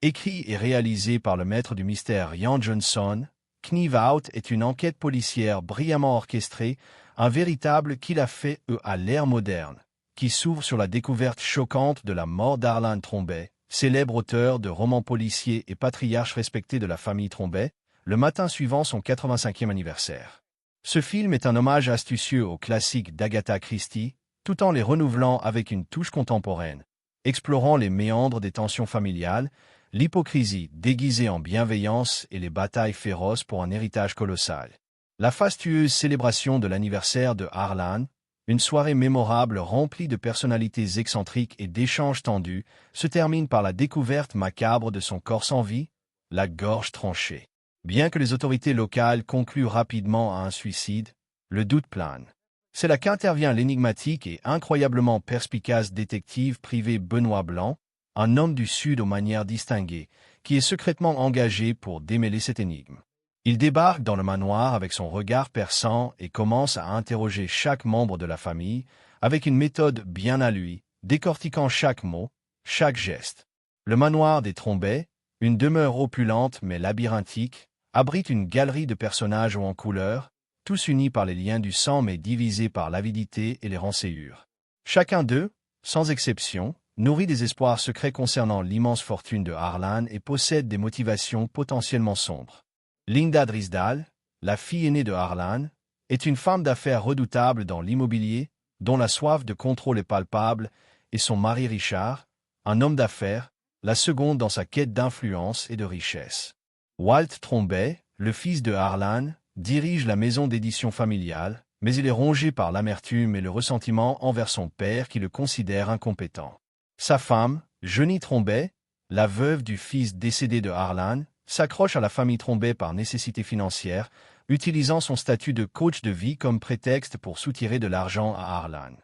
Écrit et réalisé par le maître du mystère Rian Johnson, Knives Out est une enquête policière brillamment orchestrée, un véritable qu'il a fait à l'ère moderne, qui s'ouvre sur la découverte choquante de la mort d'Harlan Trombey, célèbre auteur de romans policiers et patriarche respecté de la famille Trombey, le matin suivant son 85e anniversaire. Ce film est un hommage astucieux aux classiques d'Agatha Christie, tout en les renouvelant avec une touche contemporaine, explorant les méandres des tensions familiales, l'hypocrisie déguisée en bienveillance et les batailles féroces pour un héritage colossal. La fastueuse célébration de l'anniversaire de Harlan, une soirée mémorable remplie de personnalités excentriques et d'échanges tendus, se termine par la découverte macabre de son corps sans vie, la gorge tranchée. Bien que les autorités locales concluent rapidement à un suicide, le doute plane. C'est là qu'intervient l'énigmatique et incroyablement perspicace détective privé Benoît Blanc, un homme du Sud aux manières distinguées, qui est secrètement engagé pour démêler cette énigme. Il débarque dans le manoir avec son regard perçant et commence à interroger chaque membre de la famille, avec une méthode bien à lui, décortiquant chaque mot, chaque geste. Le manoir des Trombey, une demeure opulente mais labyrinthique, abrite une galerie de personnages hauts en couleur, tous unis par les liens du sang mais divisés par l'avidité et les renséures. Chacun d'eux, sans exception, nourrit des espoirs secrets concernant l'immense fortune de Harlan et possède des motivations potentiellement sombres. Linda Drysdale, la fille aînée de Harlan, est une femme d'affaires redoutable dans l'immobilier, dont la soif de contrôle est palpable, et son mari Richard, un homme d'affaires, la seconde dans sa quête d'influence et de richesse. Walt Trombey, le fils de Harlan, dirige la maison d'édition familiale, mais il est rongé par l'amertume et le ressentiment envers son père qui le considère incompétent. Sa femme, Jenny Trombey, la veuve du fils décédé de Harlan, s'accroche à la famille Trombey par nécessité financière, utilisant son statut de coach de vie comme prétexte pour soutirer de l'argent à Harlan.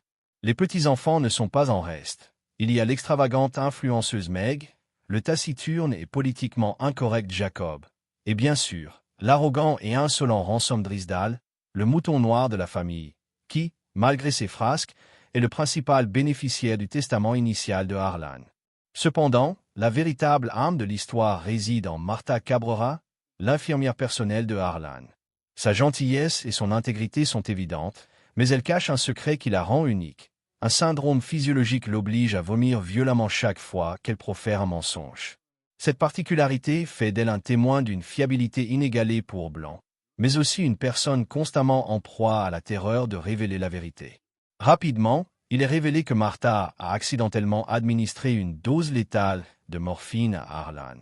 Les petits-enfants ne sont pas en reste. Il y a l'extravagante influenceuse Meg, le taciturne et politiquement incorrect Jacob, et bien sûr, l'arrogant et insolent Ransom Drysdale, le mouton noir de la famille, qui, malgré ses frasques, est le principal bénéficiaire du testament initial de Harlan. Cependant, la véritable âme de l'histoire réside en Martha Cabrera, l'infirmière personnelle de Harlan. Sa gentillesse et son intégrité sont évidentes, mais elle cache un secret qui la rend unique. Un syndrome physiologique l'oblige à vomir violemment chaque fois qu'elle profère un mensonge. Cette particularité fait d'elle un témoin d'une fiabilité inégalée pour Blanc, mais aussi une personne constamment en proie à la terreur de révéler la vérité. Rapidement, il est révélé que Martha a accidentellement administré une dose létale de morphine à Harlan.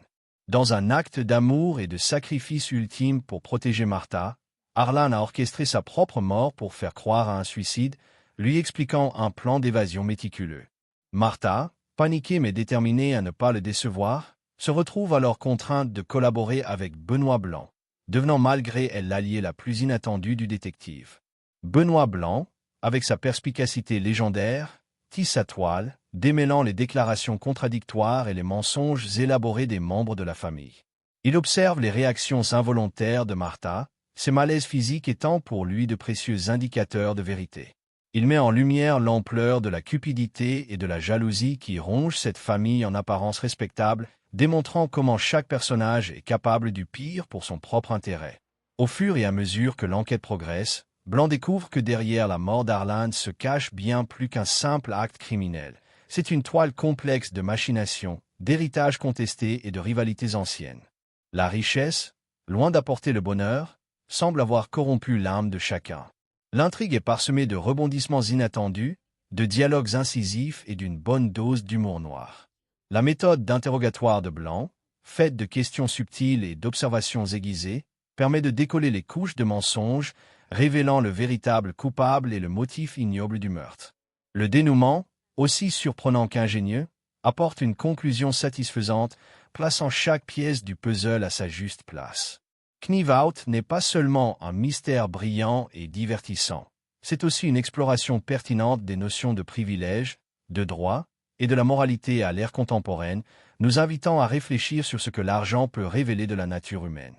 Dans un acte d'amour et de sacrifice ultime pour protéger Martha, Harlan a orchestré sa propre mort pour faire croire à un suicide, lui expliquant un plan d'évasion méticuleux. Martha, paniquée mais déterminée à ne pas le décevoir, se retrouve alors contrainte de collaborer avec Benoît Blanc, devenant malgré elle l'alliée la plus inattendue du détective. Benoît Blanc, avec sa perspicacité légendaire, tisse sa toile, démêlant les déclarations contradictoires et les mensonges élaborés des membres de la famille. Il observe les réactions involontaires de Martha, ses malaises physiques étant pour lui de précieux indicateurs de vérité. Il met en lumière l'ampleur de la cupidité et de la jalousie qui rongent cette famille en apparence respectable, démontrant comment chaque personnage est capable du pire pour son propre intérêt. Au fur et à mesure que l'enquête progresse, Blanc découvre que derrière la mort d'Harlan se cache bien plus qu'un simple acte criminel. C'est une toile complexe de machinations, d'héritages contestés et de rivalités anciennes. La richesse, loin d'apporter le bonheur, semble avoir corrompu l'âme de chacun. L'intrigue est parsemée de rebondissements inattendus, de dialogues incisifs et d'une bonne dose d'humour noir. La méthode d'interrogatoire de Blanc, faite de questions subtiles et d'observations aiguisées, permet de décoller les couches de mensonges, révélant le véritable coupable et le motif ignoble du meurtre. Le dénouement, aussi surprenant qu'ingénieux, apporte une conclusion satisfaisante, plaçant chaque pièce du puzzle à sa juste place. Knives Out n'est pas seulement un mystère brillant et divertissant, c'est aussi une exploration pertinente des notions de privilège, de droit et de la moralité à l'ère contemporaine, nous invitant à réfléchir sur ce que l'argent peut révéler de la nature humaine.